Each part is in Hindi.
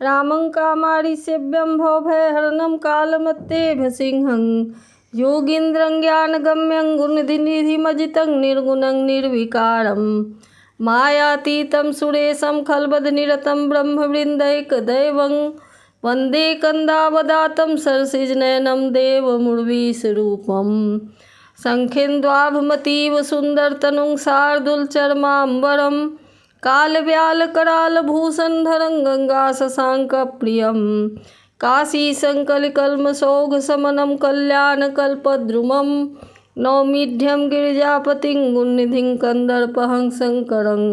रामं कामारिसेव्यं भवभयहरणं कालमत्तेभ्य सिंहं योगीन्द्रं ज्ञानगम्यं गुणनिधिमजितं निर्गुणं निर्विकारं मायातीतं सुरेशं खलबद्धनिरतं ब्रह्मवृन्दैकदैवं वन्दे कन्दावदातं सरसिजनयनं देवमुर्वीशरूपं शङ्खेन्द्वाभमतीव सुन्दरतनुं शार्दूलचर्माम्बरं कालव्यालकरालभूषणधरं गङ्गाशशाङ्कप्रियं काशीशङ्कलिकल्मषौघशमनं कल्याणकल्पद्रुमं नौमीढ्यं गिरिजापतिं गुणनिधिं कन्दर्पहं शङ्करं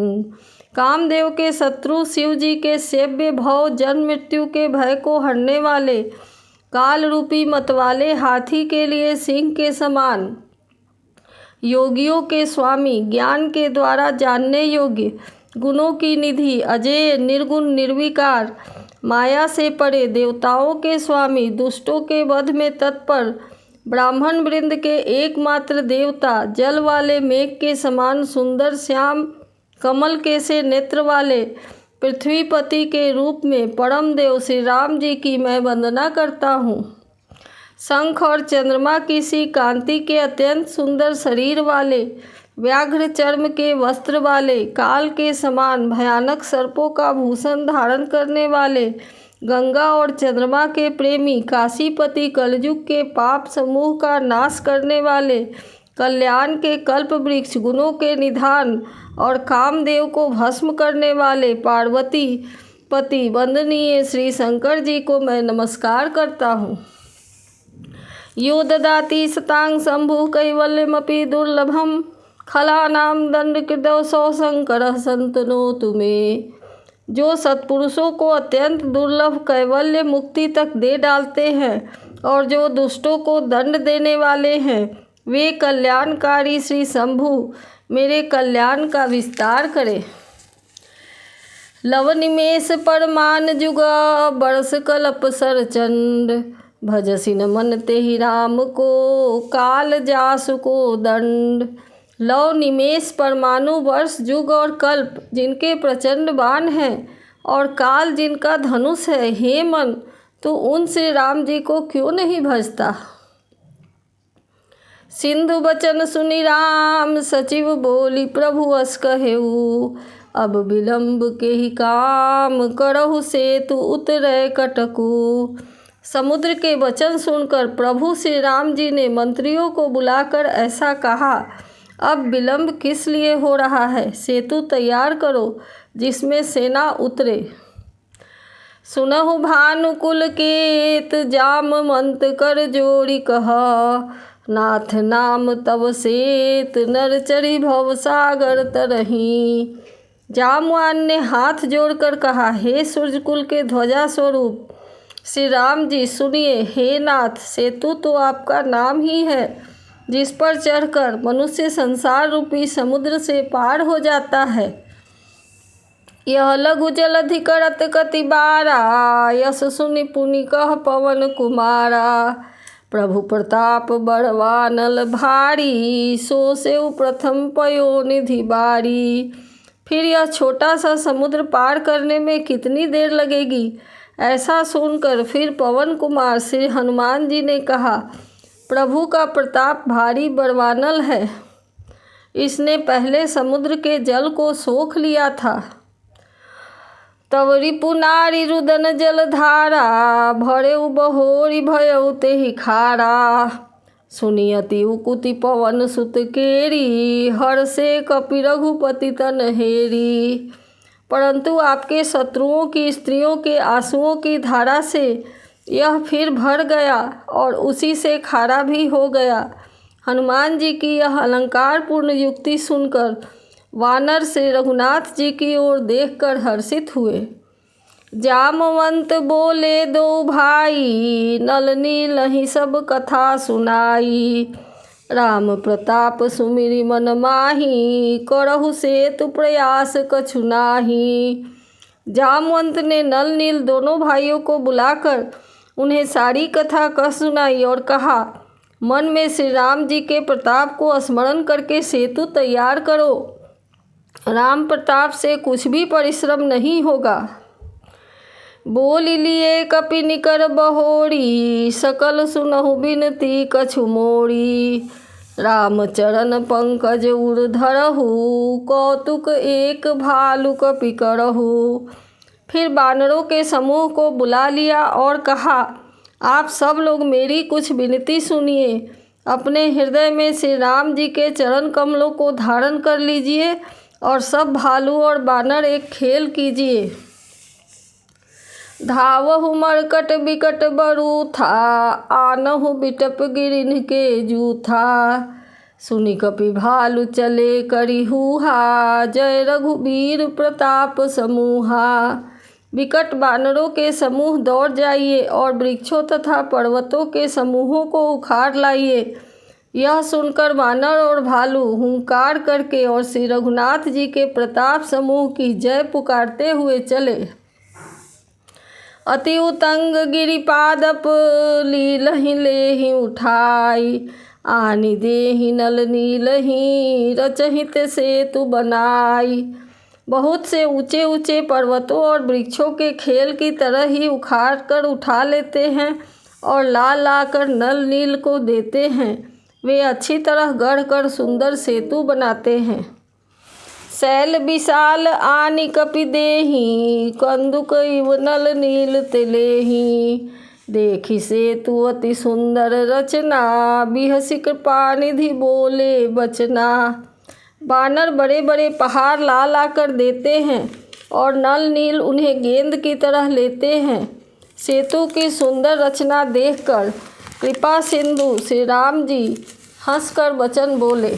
कामदेव के शत्रु शिव जी के सेव्य भव जन्म मृत्यु के भय को हरने वाले काल रूपी मतवाले हाथी के लिए सिंह के समान योगियों के स्वामी ज्ञान के द्वारा जानने योग्य गुणों की निधि अजेय निर्गुण निर्विकार माया से परे देवताओं के स्वामी दुष्टों के वध में तत्पर ब्राह्मण वृंद के एकमात्र देवता जल वाले मेघ के समान सुंदर श्याम कमल के से नेत्र वाले पृथ्वीपति के रूप में परम देव श्री राम जी की मैं वंदना करता हूँ। शंख और चंद्रमा की सी कांति के अत्यंत सुंदर शरीर वाले व्याघ्र चर्म के वस्त्र वाले काल के समान भयानक सर्पों का भूषण धारण करने वाले गंगा और चंद्रमा के प्रेमी काशीपति कलयुग के पाप समूह का नाश करने वाले कल्याण के कल्प वृक्ष गुणों के निधान और कामदेव को भस्म करने वाले पार्वती पति वंदनीय श्री शंकर जी को मैं नमस्कार करता हूँ। यो ददाति सतां शंभु कैवल्यमपि दुर्लभम खलानां दंडकृतौ सौ शंकर संतनोतु मे। जो सत्पुरुषों को अत्यंत दुर्लभ कैवल्य मुक्ति तक दे डालते हैं और जो दुष्टों को दंड देने वाले हैं वे कल्याणकारी श्री शंभु मेरे कल्याण का विस्तार करे। लव निमेष परमान जुग बरस कल्प सरचंड भजसी न मन तेहि राम को काल जासु को दंड। लव निमेष परमाणु वर्ष जुग और कल्प जिनके प्रचंड बाण हैं और काल जिनका धनुष है, हे मन तो उन श्री राम जी को क्यों नहीं भजता। सिंधु बचन सुनि राम सचिव बोली प्रभु अस कहेऊ अब विलंब के ही काम करहु सेतु उतरे कटकू। समुद्र के वचन सुनकर प्रभु श्री राम जी ने मंत्रियों को बुलाकर ऐसा कहा, अब विलंब किस लिए हो रहा है, सेतु तैयार करो जिसमें सेना उतरे। सुनहु भानुकुल केत जाम मंत कर जोड़ी कहा नाथ नाम तब सेत नर चढ़ी भव सागर तरही। जामवान ने हाथ जोड़कर कहा, हे सूर्यकुल के ध्वजा स्वरूप श्री राम जी सुनिए, हे नाथ सेतु तो आपका नाम ही है जिस पर चढ़कर मनुष्य संसार रूपी समुद्र से पार हो जाता है। यह लघु जलधि करत कति बारा यस सुनि पुनि कह पवन कुमारा। प्रभु प्रताप बड़वानल भारी सो सेउ प्रथम पयो निधि बारी। फिर यह छोटा सा समुद्र पार करने में कितनी देर लगेगी, ऐसा सुनकर फिर पवन कुमार श्री हनुमान जी ने कहा, प्रभु का प्रताप भारी बड़वानल है, इसने पहले समुद्र के जल को सोख लिया था। तब रिपु नारी रुदन जलधारा भरे बहोरी भयउ तेहि खारा। सुनियति उकुति पवन सुत केरी हर से कपि रघुपति तन हेरी। परंतु आपके शत्रुओं की स्त्रियों के आंसुओं की धारा से यह फिर भर गया और उसी से खारा भी हो गया। हनुमान जी की यह अलंकारपूर्ण युक्ति सुनकर वानर से रघुनाथ जी की ओर देखकर हर्षित हुए। जामवंत बोले दो भाई नल नीलहि सब कथा सुनाई। राम प्रताप सुमिरि मन माही करहु सेतु प्रयास कछु नाही। जामवंत ने नल नील दोनों भाइयों को बुलाकर उन्हें सारी कथा कह सुनाई और कहा, मन में श्री राम जी के प्रताप को स्मरण करके सेतु तैयार करो, राम प्रताप से कुछ भी परिश्रम नहीं होगा। बोली लिए कपि निकर बहोरी, सकल सुनहु बिनती कछु मोरी। राम चरण पंकज उर धरहु, कौतुक एक भालु कपि करहु। फिर बानरों के समूह को बुला लिया और कहा, आप सब लोग मेरी कुछ विनती सुनिए। अपने हृदय में श्री राम जी के चरण कमलों को धारण कर लीजिए और सब भालू और बानर एक खेल कीजिए। धावहु मरकट बिकट बरूथा, आनहु बिटप गिरिन के जूथा। सुनि कपि भालु चले करि हुहा, जय रघुबीर प्रताप समूहा। विकट बानरों के समूह दौड़ जाइए और वृक्षों तथा पर्वतों के समूहों को उखाड़ लाइए। यह सुनकर वानर और भालू हुंकार करके और श्री रघुनाथ जी के प्रताप समूह की जय पुकारते हुए चले। अति उतंग गिरिपादप लीलहि लेहि उठाई, आनि देहि नल नीलहि रचहित सेतु बनाई। बहुत से ऊंचे ऊंचे पर्वतों और वृक्षों के खेल की तरह ही उखाड़ कर उठा लेते हैं और ला ला कर नल नील को देते हैं। वे अच्छी तरह गढ़ कर सुंदर सेतु बनाते हैं। शैल विशाल आनि कपि देहि, कंदुक इव नल नील तिलेहि। देखि सेतु अति सुंदर रचना, बिहसि कृपा निधि बोले बचना। बानर बड़े बड़े पहाड़ ला ला कर देते हैं और नल नील उन्हें गेंद की तरह लेते हैं। सेतु की सुंदर रचना देखकर कृपा सिंधु श्री राम जी हंसकर वचन बोले।